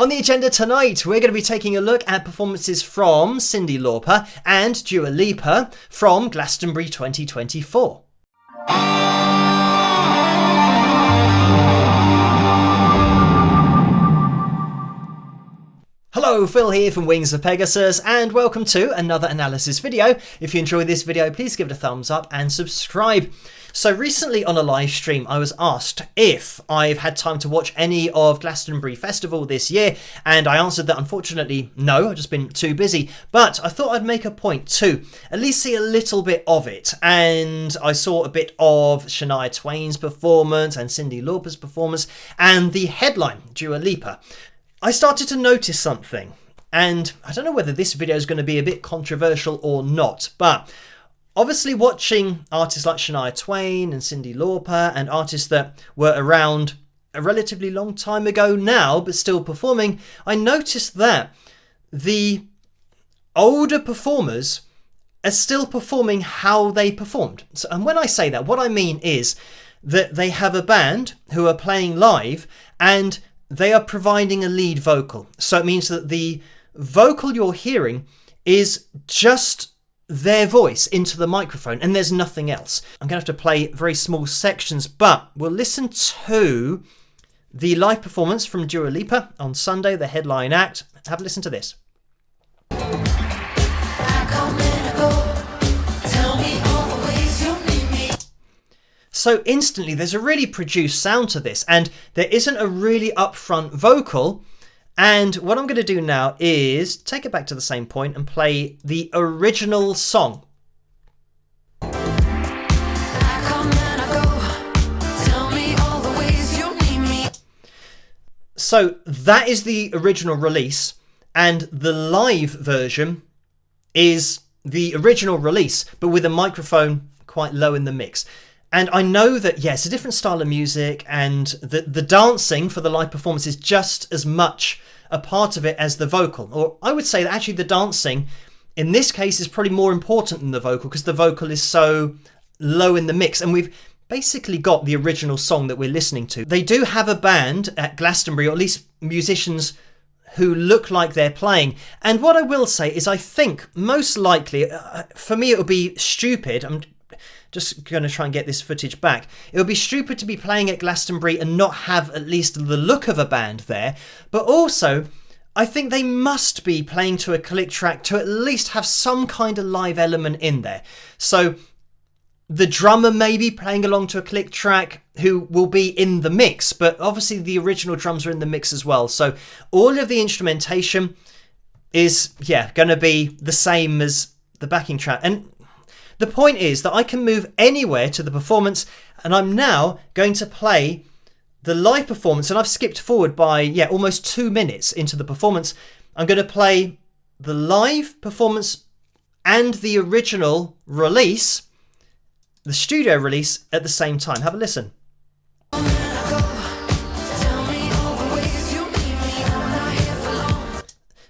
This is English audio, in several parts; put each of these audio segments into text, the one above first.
On the agenda tonight, we're going to be taking a look at performances from Cyndi Lauper and Dua Lipa from Glastonbury 2024. Hello, Phil here from Wings of Pegasus, and welcome to another analysis video. If you enjoyed this video, please give it a thumbs up and subscribe. So recently on a live stream, I was asked if I've had time to watch any of Glastonbury Festival this year, and I answered that unfortunately no, I've just been too busy, but I thought I'd make a point to at least see a little bit of it. And I saw a bit of Shania Twain's performance and Cyndi Lauper's performance and the headline, Dua Lipa. I started to notice something, and I don't know whether this video is going to be a bit controversial or not, but obviously watching artists like Shania Twain and Cyndi Lauper and artists that were around a relatively long time ago now but still performing, I noticed that the older performers are still performing how they performed. So, and when I say that, what I mean is that they have a band who are playing live and they are providing a lead vocal. So it means that the vocal you're hearing is just their voice into the microphone and there's nothing else. I'm going to have to play very small sections, but we'll listen to the live performance from Dua Lipa on Sunday, the headline act. Have a listen to this. So instantly there's a really produced sound to this, and there isn't a really upfront vocal. And what I'm going to do now is take it back to the same point and play the original song. So that is the original release, and the live version is the original release, but with a microphone quite low in the mix. And I know that, yes, it's a different style of music, and the dancing for the live performance is just as much a part of it as the vocal. Or I would say that actually the dancing in this case is probably more important than the vocal, because the vocal is so low in the mix. And we've basically got the original song that we're listening to. They do have a band at Glastonbury, or at least musicians who look like they're playing. And what I will say is I think most likely, for me, it would be stupid. I'm just going to try and get this footage back. It would be stupid to be playing at Glastonbury and not have at least the look of a band there. But also, I think they must be playing to a click track to at least have some kind of live element in there. So the drummer may be playing along to a click track who will be in the mix, but obviously the original drums are in the mix as well. So all of the instrumentation is, going to be the same as the backing track. And the point is that I can move anywhere to the performance, and I'm now going to play the live performance, and I've skipped forward by almost 2 minutes into the performance. I'm going to play the live performance and the original release, the studio release, at the same time. Have a listen.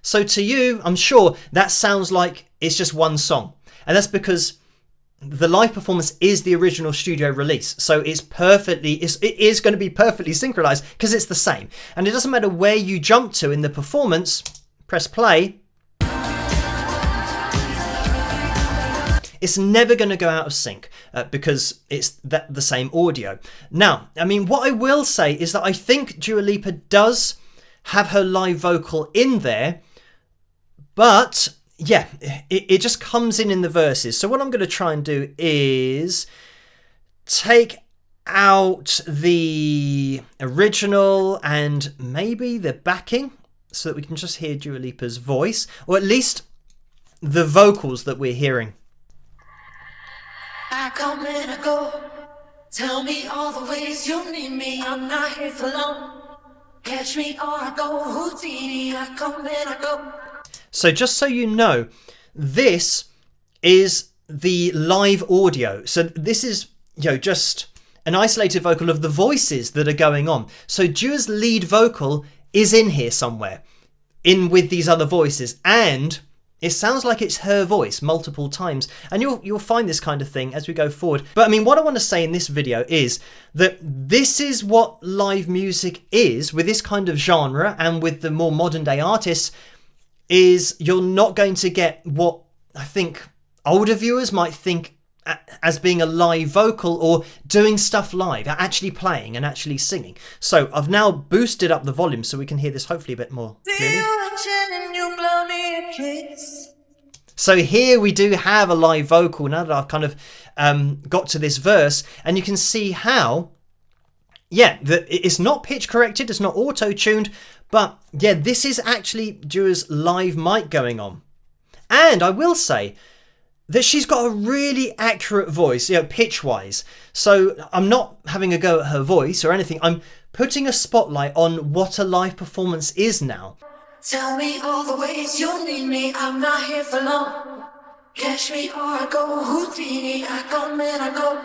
So to you, I'm sure that sounds like it's just one song, and that's because the live performance is the original studio release. So it is going to be perfectly synchronized because it's the same. And it doesn't matter where you jump to in the performance, press play, it's never going to go out of sync because it's the same audio. Now, I mean, what I will say is that I think Dua Lipa does have her live vocal in there, but it just comes in the verses. So what I'm going to try and do is take out the original and maybe the backing so that we can just hear Dua Lipa's voice, or at least the vocals that we're hearing. I come and I go. Tell me all the ways you need me. I'm not here for long. Catch me or I go Houdini. I come and I go. So just so you know, this is the live audio. So this is, just an isolated vocal of the voices that are going on. So Dua's lead vocal is in here somewhere, in with these other voices, and It sounds like it's her voice multiple times, and you'll find this kind of thing as we go forward. But I mean, what I want to say in this video is that this is what live music is with this kind of genre, and with the more modern day artists, is you're not going to get what I think older viewers might think as being a live vocal or doing stuff live, actually playing and actually singing. So I've now boosted up the volume so we can hear this hopefully a bit more clearly. So here we do have a live vocal now that I've kind of got to this verse, and you can see how, yeah, that it's not pitch corrected, it's not auto-tuned, but yeah, this is actually Dua's live mic going on. And I will say that she's got a really accurate voice, you know, pitch-wise. So I'm not having a go at her voice or anything. I'm putting a spotlight on what a live performance is now. Tell me all the ways you need me, I'm not here for long. Catch me or I go Houdini, I come and I go.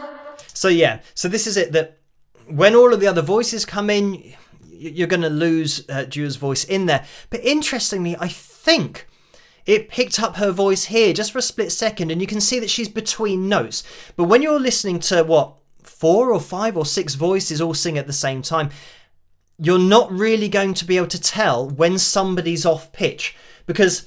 So yeah, so this is it, that when all of the other voices come in, you're going to lose Dua's voice in there. But interestingly, I think it picked up her voice here just for a split second, and you can see that she's between notes. But when you're listening to, what, 4 or 5 or 6 voices all sing at the same time, you're not really going to be able to tell when somebody's off pitch, because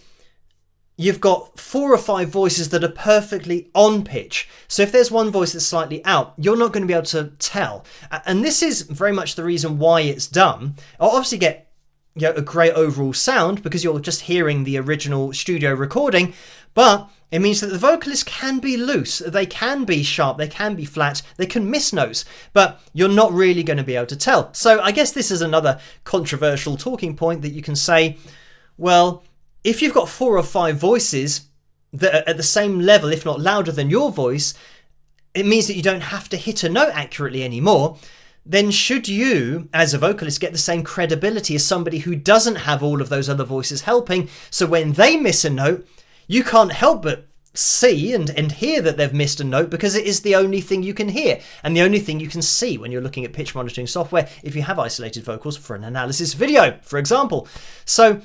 you've got 4 or 5 voices that are perfectly on pitch. So if there's one voice that's slightly out, you're not going to be able to tell. And this is very much the reason why it's done. I'll obviously get, you know, a great overall sound because you're just hearing the original studio recording, but it means that the vocalist can be loose, they can be sharp, they can be flat, they can miss notes, but you're not really going to be able to tell. So I guess this is another controversial talking point that you can say, well, if you've got 4 or 5 voices that are at the same level, if not louder than your voice, it means that you don't have to hit a note accurately anymore. Then should you, as a vocalist, get the same credibility as somebody who doesn't have all of those other voices helping? So when they miss a note, you can't help but see and hear that they've missed a note, because it is the only thing you can hear and the only thing you can see when you're looking at pitch monitoring software if you have isolated vocals for an analysis video, for example. So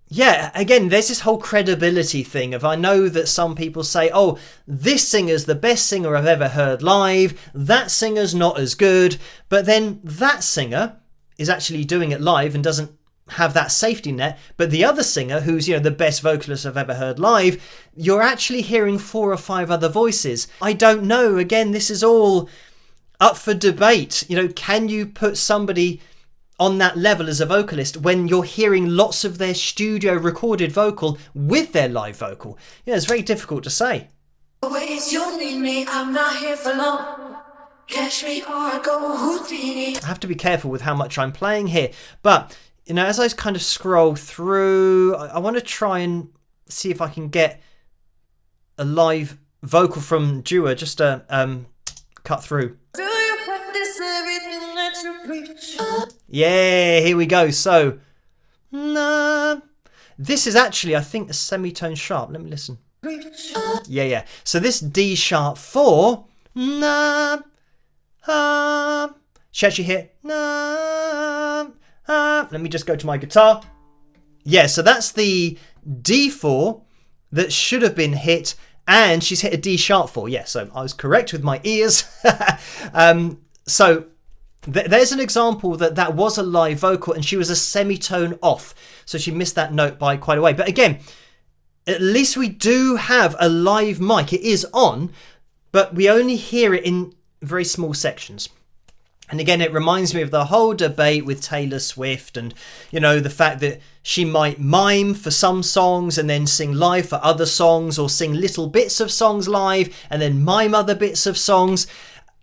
yeah, again, there's this whole credibility thing of, I know that some people say, oh, this singer's the best singer I've ever heard live, that singer's not as good, but then that singer is actually doing it live and doesn't have that safety net, but the other singer, who's, you know, the best vocalist I've ever heard live, you're actually hearing 4 or 5 other voices. I don't know, again, this is all up for debate. You know, can you put somebody on that level as a vocalist when you're hearing lots of their studio recorded vocal with their live vocal? Yeah, it's very difficult to say. Ways you need me, I'm not here for long. Catch me or I go Houdini. I have to be careful with how much I'm playing here, but you know, as I kind of scroll through, I want to try and see if I can get a live vocal from Dua just to cut through. Yeah, here we go. So, nah, this is actually, I think, a semitone sharp. Let me listen. Yeah. So this D sharp 4, nah, she actually hit, nah, let me just go to my guitar. Yeah, so that's the D4 that should have been hit, and she's hit a D sharp 4. Yeah, so I was correct with my ears. So there's an example that was a live vocal and she was a semitone off. So she missed that note by quite a way. But again, at least we do have a live mic. It is on, but we only hear it in very small sections. And again, it reminds me of the whole debate with Taylor Swift and, you know, the fact that she might mime for some songs and then sing live for other songs, or sing little bits of songs live and then mime other bits of songs.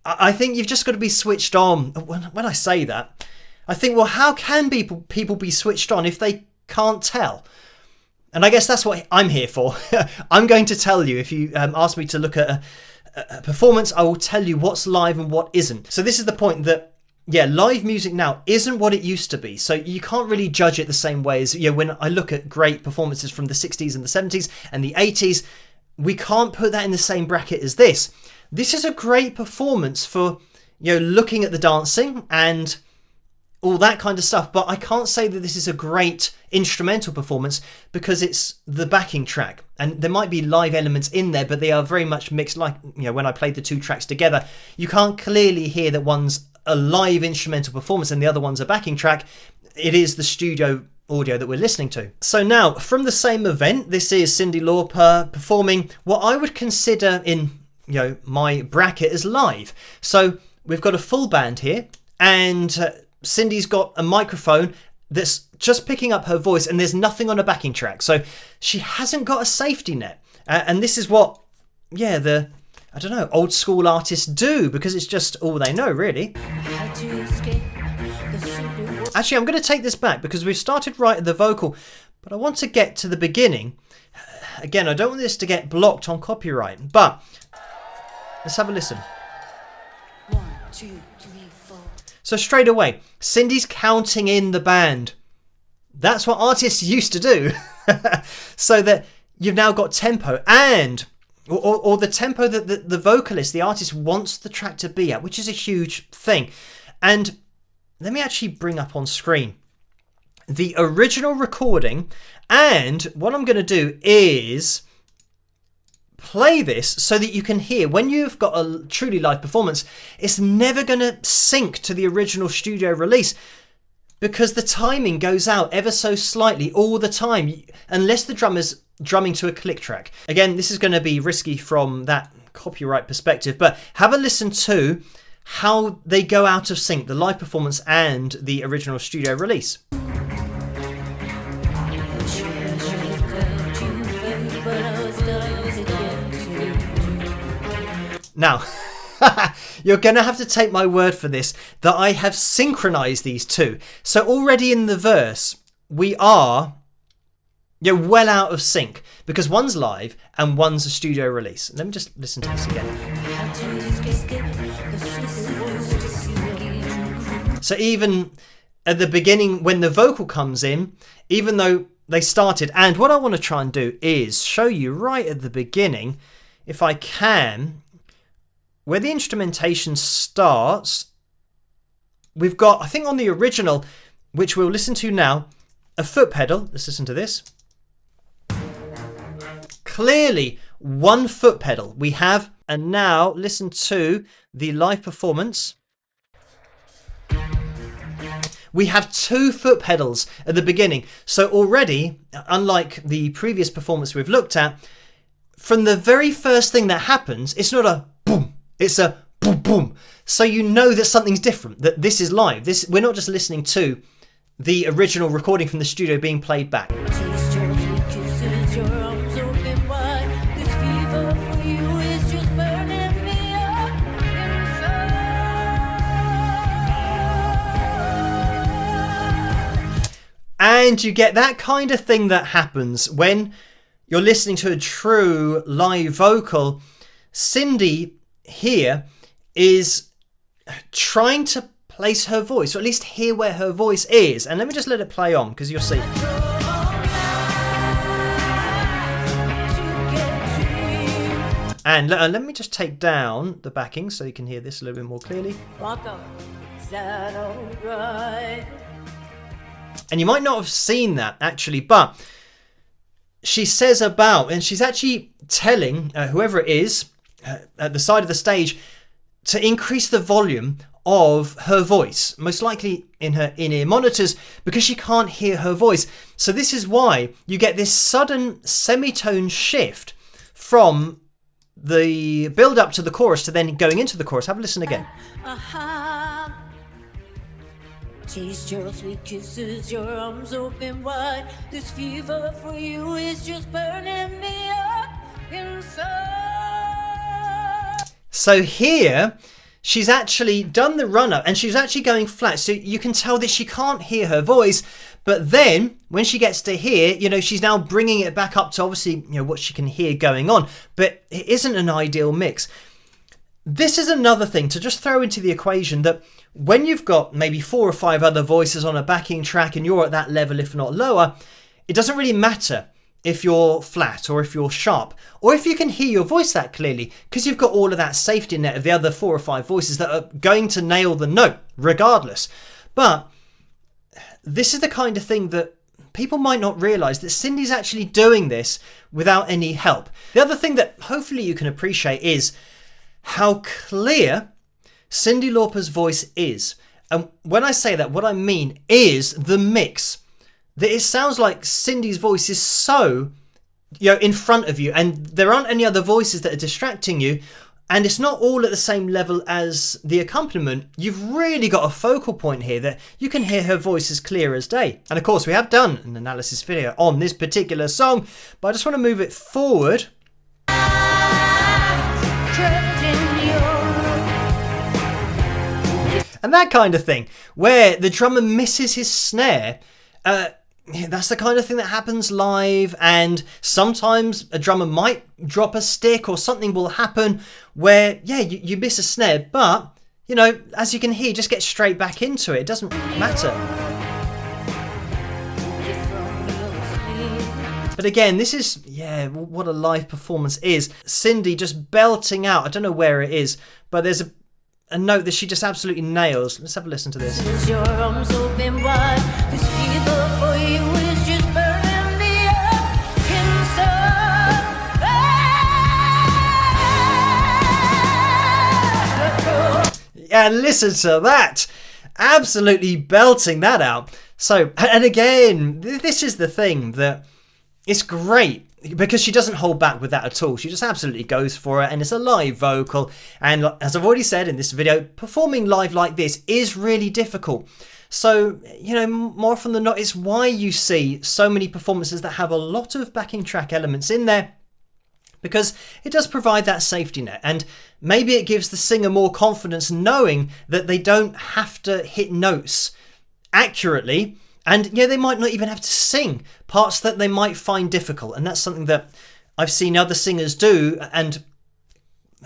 I think you've just got to be switched on. When I say that, I think, well, how can people be switched on if they can't tell? And I guess that's what I'm here for. I'm going to tell you. If you ask me to look at a performance, I will tell you what's live and what isn't. So this is the point that, yeah, live music now isn't what it used to be. So you can't really judge it the same way as, you know, when I look at great performances from the 60s and the 70s and the 80s, we can't put that in the same bracket as this. This is a great performance for, you know, looking at the dancing and all that kind of stuff. But I can't say that this is a great instrumental performance because it's the backing track, and there might be live elements in there, but they are very much mixed. Like, you know, when I played the two tracks together, you can't clearly hear that one's a live instrumental performance and the other one's a backing track. It is the studio audio that we're listening to. So now, from the same event, this is Cyndi Lauper performing what I would consider in, you know, my bracket as live. So we've got a full band here, and Cyndi's got a microphone that's just picking up her voice, and there's nothing on a backing track. So she hasn't got a safety net. And this is what, yeah, I don't know, old school artists do, because it's just all they know, really. Actually, I'm going to take this back because we've started right at the vocal, but I want to get to the beginning. Again, I don't want this to get blocked on copyright, but let's have a listen. 1, 2, 3, 4. So straight away, Cyndi's counting in the band. That's what artists used to do. So that you've now got tempo, and or the tempo that the vocalist, the artist, wants the track to be at, which is a huge thing. And let me actually bring up on screen the original recording, and what I'm going to do is play this so that you can hear, when you've got a truly live performance, it's never going to sync to the original studio release because the timing goes out ever so slightly all the time, unless the drummer's drumming to a click track. Again, this is going to be risky from that copyright perspective, but have a listen to how they go out of sync, the live performance and the original studio release. Now, you're going to have to take my word for this, that I have synchronized these two. So already in the verse, we are well out of sync because one's live and one's a studio release. Let me just listen to this again. So even at the beginning, when the vocal comes in, even though they started, and what I want to try and do is show you right at the beginning, if I can, where the instrumentation starts, we've got, I think on the original, which we'll listen to now, a foot pedal. Let's listen to this. Clearly, one foot pedal we have, and now listen to the live performance. We have 2 foot pedals at the beginning. So already, unlike the previous performance we've looked at, from the very first thing that happens, it's not a boom, it's a boom, boom. So you know that something's different, that this is live. We're not just listening to the original recording from the studio being played back. And you get that kind of thing that happens when you're listening to a true live vocal. Cyndi here is trying to place her voice, or at least hear where her voice is. And let me just let it play on, because you'll see. And let me just take down the backing so you can hear this a little bit more clearly. Is that all right? And you might not have seen that actually, but she says about, and she's actually telling whoever it is at the side of the stage to increase the volume of her voice, most likely in her in-ear monitors, because she can't hear her voice. So this is why you get this sudden semitone shift from the build up to the chorus to then going into the chorus. Have a listen again. Taste your sweet kisses, your arms open wide. This fever for you is just burning me up inside. So here, she's actually done the run-up and she's actually going flat. So you can tell that she can't hear her voice. But then, when she gets to here, she's now bringing it back up to obviously, what she can hear going on. But it isn't an ideal mix. This is another thing to just throw into the equation, that when you've got maybe 4 or 5 other voices on a backing track and you're at that level, if not lower, it doesn't really matter if you're flat or if you're sharp or if you can hear your voice that clearly, because you've got all of that safety net of the other 4 or 5 voices that are going to nail the note regardless. But this is the kind of thing that people might not realise, that Cyndi's actually doing this without any help. The other thing that hopefully you can appreciate is how clear Cyndi Lauper's voice is. And when I say that, what I mean is the mix. That it sounds like Cyndi's voice is so, in front of you, and there aren't any other voices that are distracting you, and it's not all at the same level as the accompaniment. You've really got a focal point here that you can hear her voice as clear as day. And of course, we have done an analysis video on this particular song, but I just want to move it forward. And that kind of thing, where the drummer misses his snare. That's the kind of thing that happens live, and sometimes a drummer might drop a stick or something will happen where, you miss a snare, but, as you can hear, just get straight back into it. It doesn't matter. But again, this is, what a live performance is. Cyndi just belting out, I don't know where it is, but there's a note that she just absolutely nails. Let's have a listen to this. Your arms open wide. This fever for you is just burning me up inside. Yeah, listen to that. Absolutely belting that out. So, and again, this is the thing that it's great, because she doesn't hold back with that at all. She just absolutely goes for it, and it's a live vocal. And as I've already said in this video, performing live like this is really difficult. So, more often than not, it's why you see so many performances that have a lot of backing track elements in there, because it does provide that safety net. And maybe it gives the singer more confidence knowing that they don't have to hit notes accurately. And they might not even have to sing parts that they might find difficult. And that's something that I've seen other singers do. And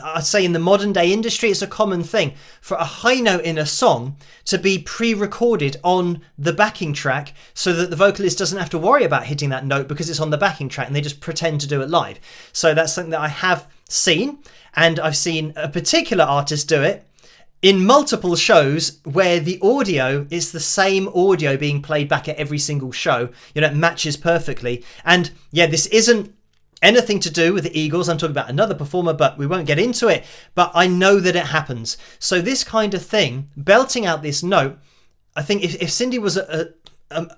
I'd say in the modern day industry, it's a common thing for a high note in a song to be pre-recorded on the backing track so that the vocalist doesn't have to worry about hitting that note because it's on the backing track, and they just pretend to do it live. So that's something that I have seen, and I've seen a particular artist do it in multiple shows where the audio is the same audio being played back at every single show. It matches perfectly. And this isn't anything to do with the Eagles. I'm talking about another performer, but we won't get into it. But I know that it happens. So this kind of thing, belting out this note, I think if Cyndi was a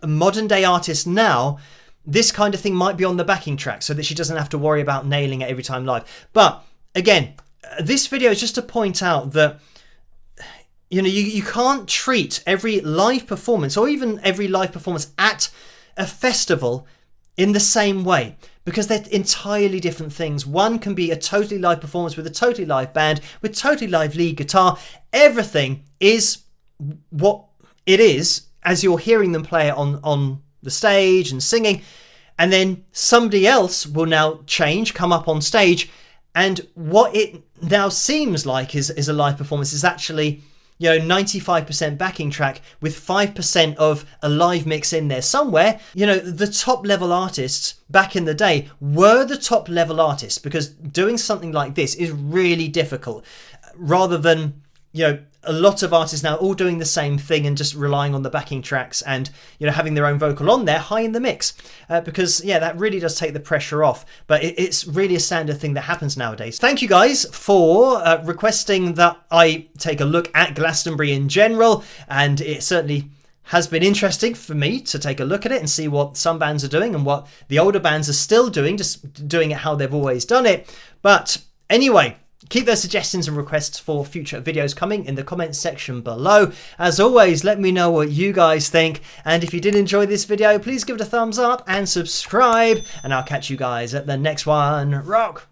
modern day artist now, this kind of thing might be on the backing track so that she doesn't have to worry about nailing it every time live. But again, this video is just to point out that you can't treat every live performance, or even every live performance at a festival, in the same way, because they're entirely different things. One can be a totally live performance with a totally live band, with totally live lead guitar. Everything is what it is as you're hearing them play it on the stage and singing. And then somebody else will now come up on stage, and what it now seems like is a live performance is actually 95% backing track with 5% of a live mix in there somewhere. The top level artists back in the day were the top level artists, because doing something like this is really difficult, rather than a lot of artists now all doing the same thing and just relying on the backing tracks and having their own vocal on there high in the mix, because that really does take the pressure off. But it's really a standard thing that happens nowadays. Thank you guys for requesting that I take a look at Glastonbury in general, and it certainly has been interesting for me to take a look at it and see what some bands are doing and what the older bands are still doing, just doing it how they've always done it. But anyway, keep those suggestions and requests for future videos coming in the comments section below. As always, let me know what you guys think. And if you did enjoy this video, please give it a thumbs up and subscribe. And I'll catch you guys at the next one. Rock!